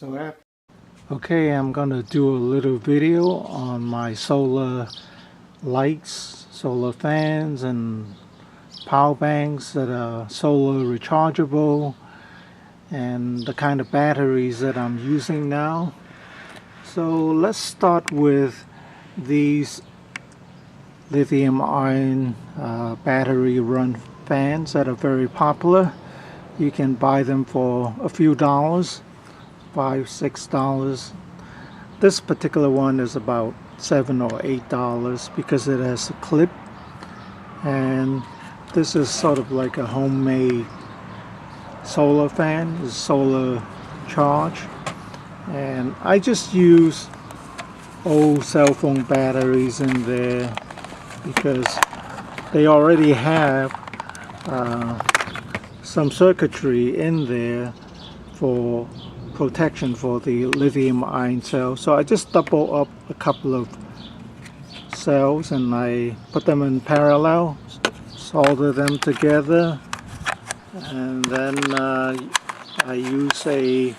Okay, I'm gonna do a little video on my solar lights, solar fans, and power banks that are solar rechargeable, and the kind of batteries that I'm using now. So let's start with these lithium ion battery run fans that are very popular. You can buy them for a few dollars, $5-6. This particular one is about $7 or $8 because it has a clip, and this is sort of like a homemade solar fan. It's solar charge, and I just use old cell phone batteries in there because they already have some circuitry in there for protection for the lithium ion cell. So I just double up a couple of cells and I put them in parallel, solder them together, and then I use a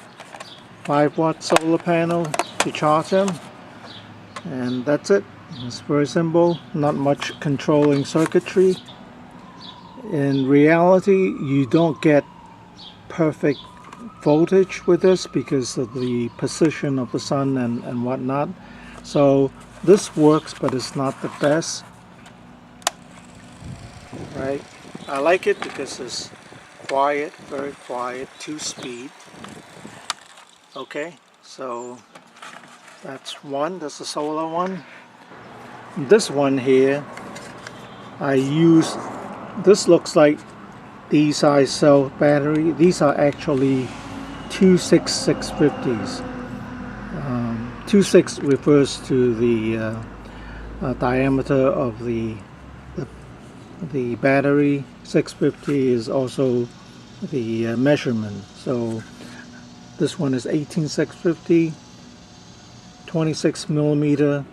5-watt solar panel to charge them, and that's it. It's very simple, not much controlling circuitry. In reality, you don't get perfect voltage with this because of the position of the sun and whatnot. So this works, but it's not the best, right? I like it because it's quiet, very quiet, 2-speed. Okay, so that's one. That's the solar one. This one here, I use, this looks like D-size cell battery. These are actually 26650s. 26 refers to the diameter of the battery. 650 is also the measurement. So this one is 18650, 26 millimeter,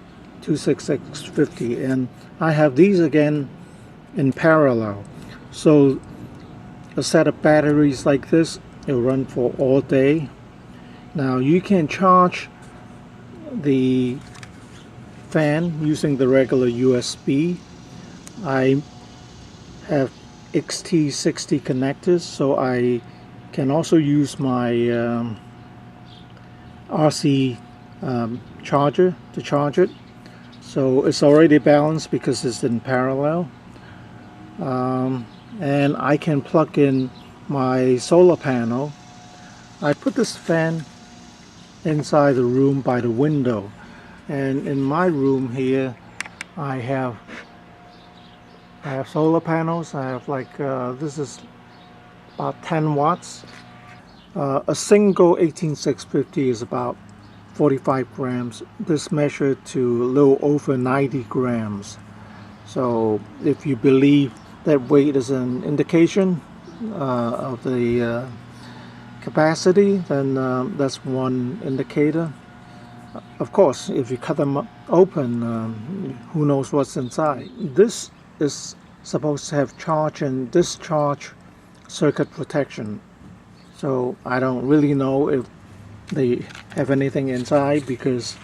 26650, and I have these again in parallel. So a set of batteries like this, it'll run for all day. Now you can charge the fan using the regular USB. I have XT60 connectors, so I can also use my RC charger to charge it. So it's already balanced because it's in parallel. And I can plug in my solar panel. I put this fan inside the room by the window, and in my room here I have solar panels. I have like this is about 10 watts. A single 18650 is about 45 grams. This measured to a little over 90 grams. So if you believe that weight is an indication of the capacity, then that's one indicator. Of course, if you cut them open, who knows what's inside. This is supposed to have charge and discharge circuit protection. So I don't really know if they have anything inside because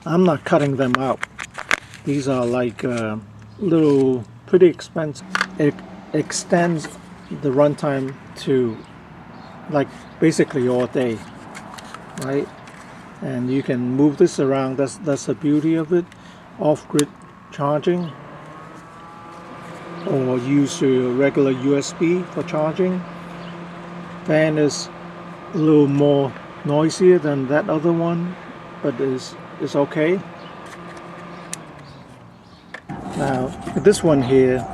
I'm not cutting them out. These are like little pretty expensive. It extends the runtime to like basically all day, right? And you can move this around. That's the beauty of it. Off-grid charging, or use your regular USB for charging. Fan is a little more noisier than that other one, but it's okay. Now this one here,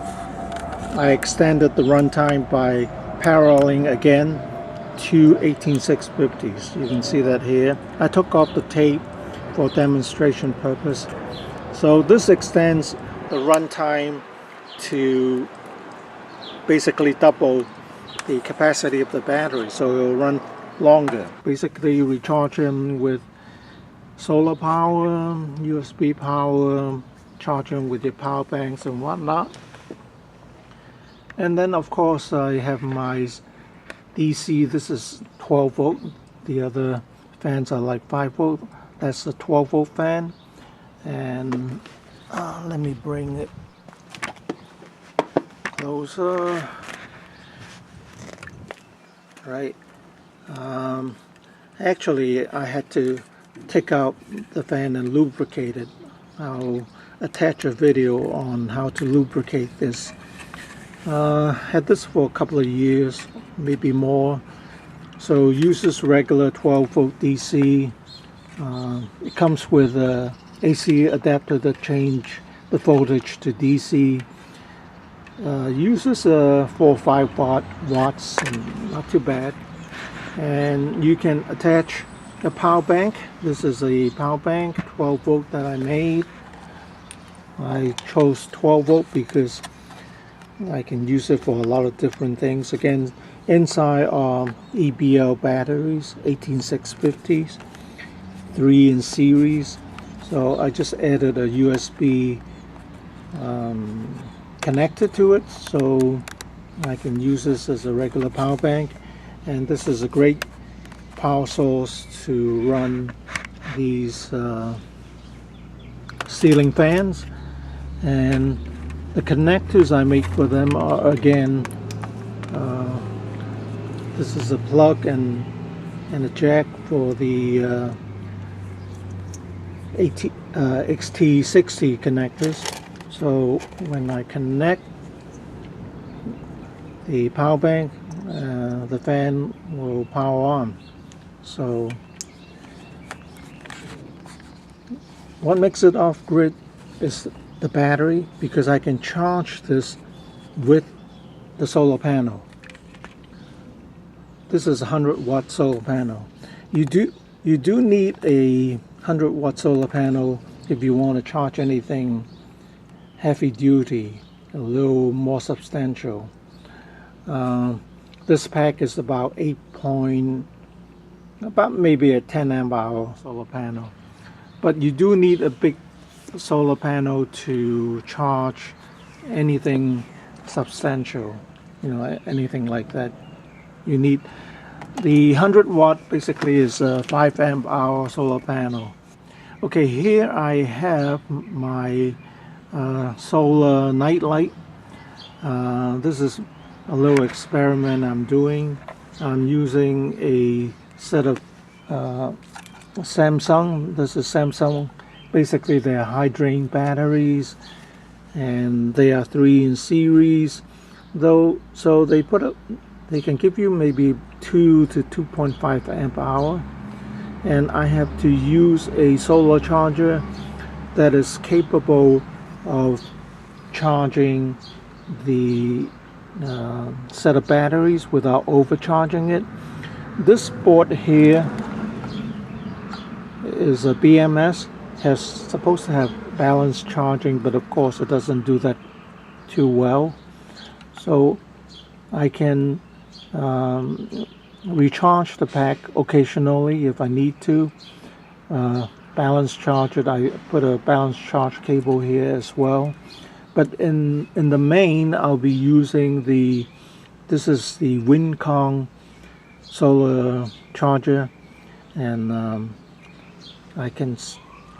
I extended the runtime by paralleling again two 18650s. You can see that here. I took off the tape for demonstration purpose. So this extends the runtime to basically double the capacity of the battery, so it will run longer. Basically you recharge them with solar power, USB power, charge them with your power banks and whatnot. And then of course I have my DC. This is 12 volt. The other fans are like 5 volt. That's a 12 volt fan. And let me bring it closer. Right. Actually, I had to take out the fan and lubricate it. I'll attach a video on how to lubricate this. Had this for a couple of years, maybe more. So uses regular 12 volt DC. It comes with a AC adapter that change the voltage to DC. Uses 4 or 5 watts, and not too bad. And you can attach a power bank. This is a power bank, 12 volt that I made. I chose 12 volt because I can use it for a lot of different things. Again, inside are EBL batteries, 18650s, 3 in series. So I just added a USB connector to it, so I can use this as a regular power bank. And this is a great power source to run these ceiling fans. And the connectors I make for them are, again, this is a plug and a jack for the XT60 connectors. So when I connect the power bank, the fan will power on. So what makes it off grid is the battery, because I can charge this with the solar panel. This is a 100-watt solar panel. You do need a 100-watt solar panel if you want to charge anything heavy duty, a little more substantial. This pack is about maybe a 10 amp hour solar panel. But you do need a big solar panel to charge anything substantial, anything like that. You need the 100 watt basically is a 5 amp hour solar panel. Okay, here I have my solar night light. This is a little experiment I'm doing. I'm using a set of Samsung. This is Samsung. Basically, they're high drain batteries, and they are 3 in series. So they can give you maybe 2 to 2.5 amp hour. And I have to use a solar charger that is capable of charging the set of batteries without overcharging it. This board here is a BMS, supposed to have balanced charging, but of course it doesn't do that too well. So I can recharge the pack occasionally if I need to. Balance charge it. I put a balance charge cable here as well. But in the main, I'll be using this is the Wincong solar charger, and I can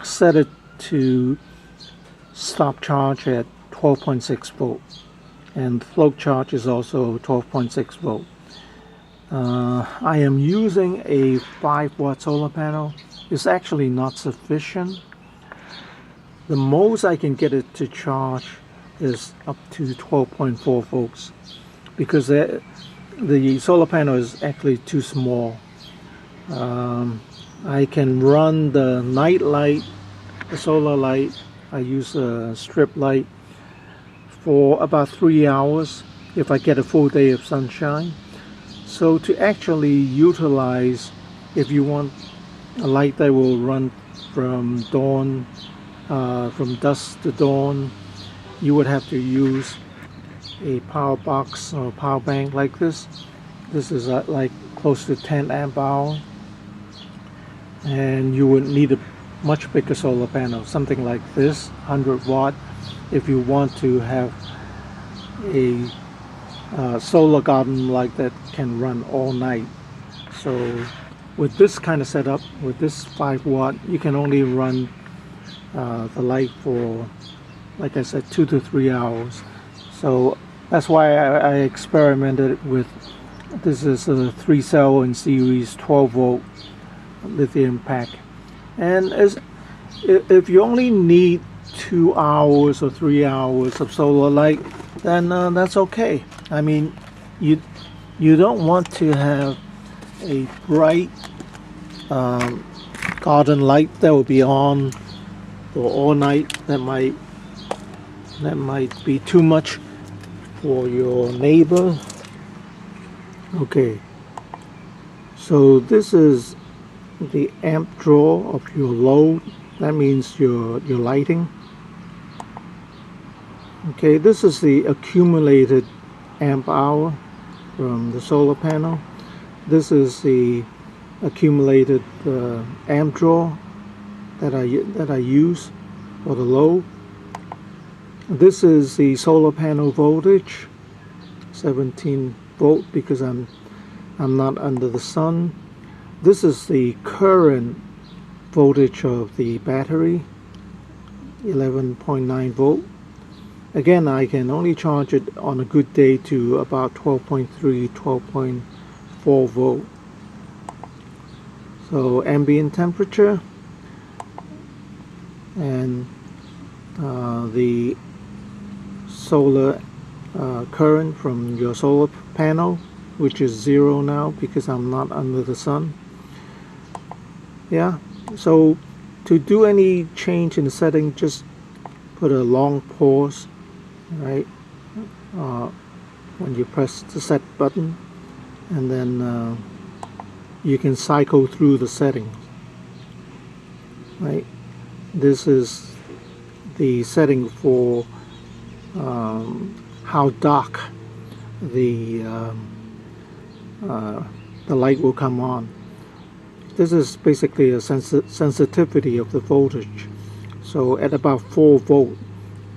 set it to stop charge at 12.6 volt, and float charge is also 12.6 volt. I am using a 5 watt solar panel. It's actually not sufficient. The most I can get it to charge is up to 12.4 volts, because the solar panel is actually too small. I can run the night light, the solar light. I use a strip light for about 3 hours if I get a full day of sunshine. So to actually utilize, if you want a light that will run from dawn, from dusk to dawn, you would have to use a power box or power bank like this. This is like close to 10 amp hour, and you would need a much bigger solar panel, something like this, 100 watt, if you want to have a solar garden like that can run all night. So with this kind of setup, with this 5 watt, you can only run the light for, like I said, 2 to 3 hours. So that's why I experimented with, this is a 3-cell in series 12 volt lithium pack. And if you only need 2 hours or 3 hours of solar light, then that's okay. I mean, you don't want to have a bright garden light that will be on for all night. That might be too much for your neighbor. Okay, so this is the amp draw of your load. That means your lighting. Okay, this is the accumulated amp hour from the solar panel. This is the accumulated amp draw that I use for the load. This is the solar panel voltage, 17 volt, because I'm not under the sun. This is the current voltage of the battery, 11.9 volt. Again, I can only charge it on a good day to about 12.3, 12.4 volt. So ambient temperature, and the solar current from your solar panel, which is 0 now because I'm not under the sun. Yeah, so to do any change in the setting, just put a long pause, right, when you press the set button, and then you can cycle through the settings, right. This is the setting for how dark the light will come on. This is basically a sensitivity of the voltage. So at about 4 volt,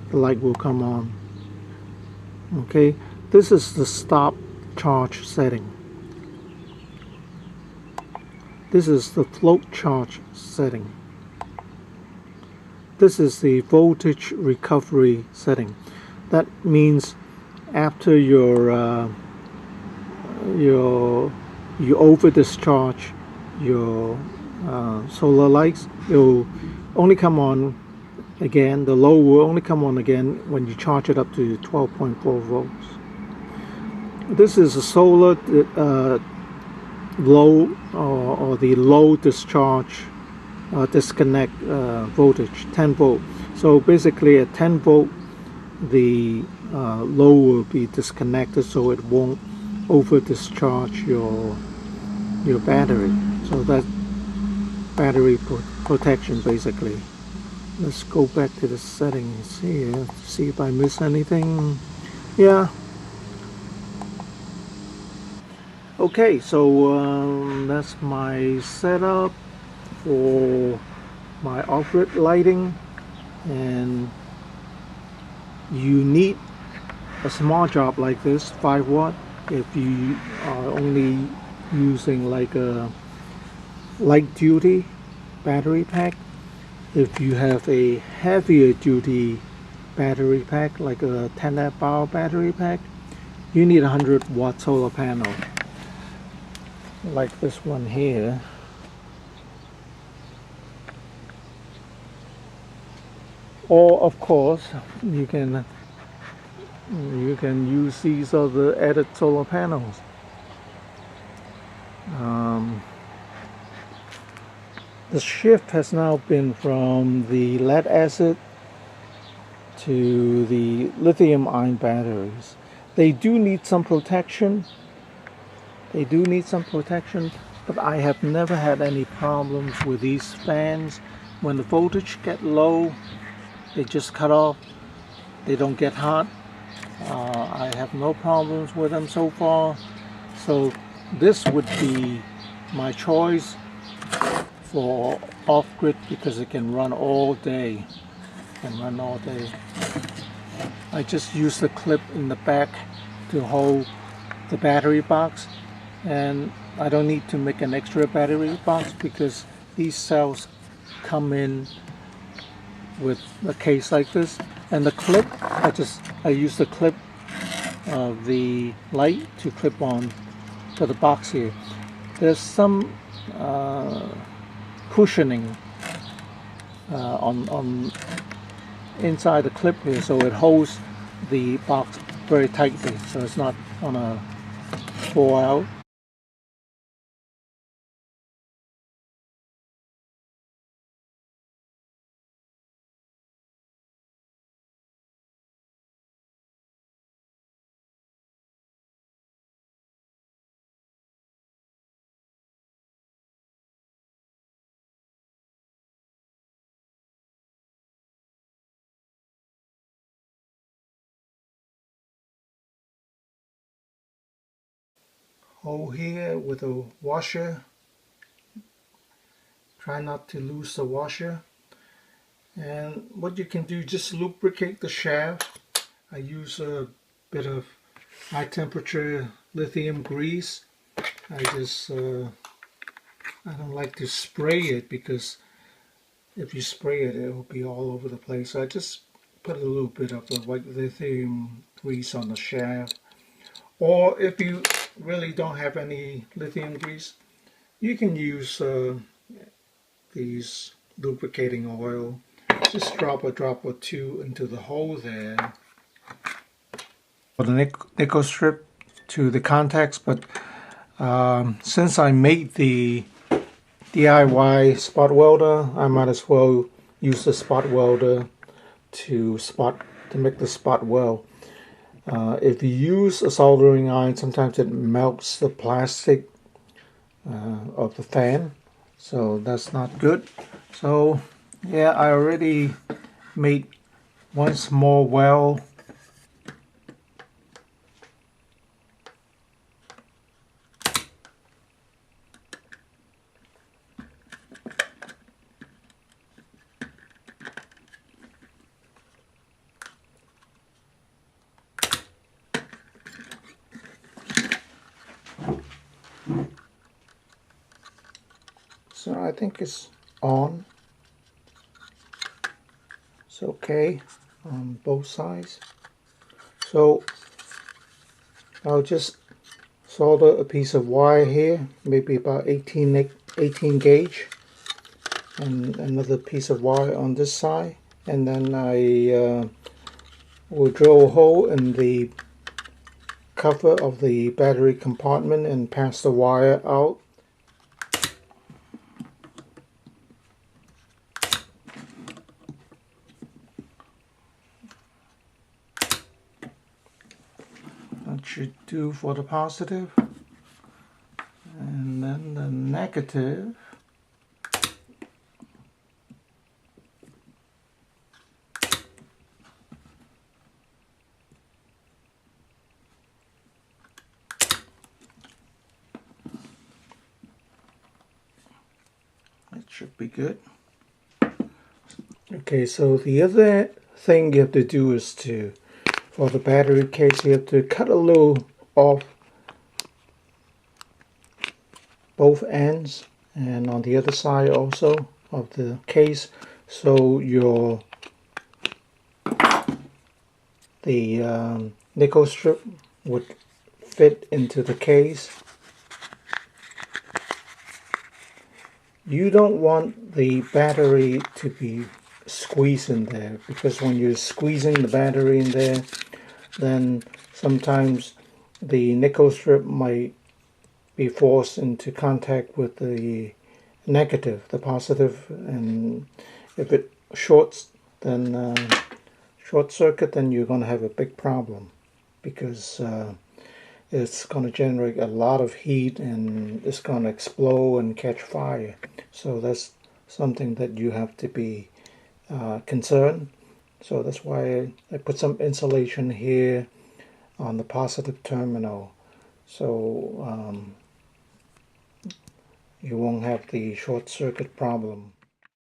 the light will come on. Okay, this is the stop charge setting. This is the float charge setting. This is the voltage recovery setting. That means after you over discharge your solar lights, it will only come on again. The low will only come on again when you charge it up to 12.4 volts. This is a solar low or the low discharge disconnect voltage, 10 volt. So basically at 10 volt, the low will be disconnected, so it won't over discharge your battery. So that's battery protection basically. Let's go back to the settings here, see if I miss anything. Yeah. Okay, so that's my setup for my off-grid lighting, and you need a small job like this, 5 watt, if you are only using like a light duty battery pack. If you have a heavier duty battery pack, like a 10 amp hour battery pack, you need a 100 watt solar panel like this one here. Or of course you can use these other added solar panels. The shift has now been from the lead acid to the lithium ion batteries. They do need some protection. But I have never had any problems with these fans. When the voltage get low, they just cut off. They don't get hot. I have no problems with them so far. So this would be my choice for off-grid because it can run all day. I just use the clip in the back to hold the battery box, and I don't need to make an extra battery box because these cells come in with a case like this. And the clip, I use the clip of the light to clip on to the box here. There's some cushioning on inside the clip here, so it holds the box very tightly, so it's not gonna fall out. Hole here with a washer. Try not to lose the washer. And what you can do, just lubricate the shaft. I use a bit of high temperature lithium grease. I don't like to spray it because if you spray it, it will be all over the place. So I just put a little bit of the white lithium grease on the shaft. Or if you really don't have any lithium grease, you can use these lubricating oil. Just drop a drop or two into the hole there. For the nickel strip to the contacts, but since I made the DIY spot welder, I might as well use the spot welder to make the spot weld. If you use a soldering iron, sometimes it melts the plastic of the fan, so that's not good. So yeah, I already made one small weld. So I think it's on. It's okay on both sides. So I'll just solder a piece of wire here, maybe about 18 gauge, and another piece of wire on this side, and then I will drill a hole in the cover of the battery compartment and pass the wire out. That should do for the positive, and then the negative. It should be good. Okay, so the other thing you have to do is for the battery case, you have to cut a little off both ends and on the other side also of the case, so the nickel strip would fit into the case. You don't want the battery to be squeezed in there, because when you're squeezing the battery in there, then sometimes the nickel strip might be forced into contact with the negative, the positive, and if it shorts, then short circuit, then you're going to have a big problem, because it's going to generate a lot of heat and it's going to explode and catch fire. So that's something that you have to be concerned. So that's why I put some insulation here on the positive terminal, so you won't have the short circuit problem.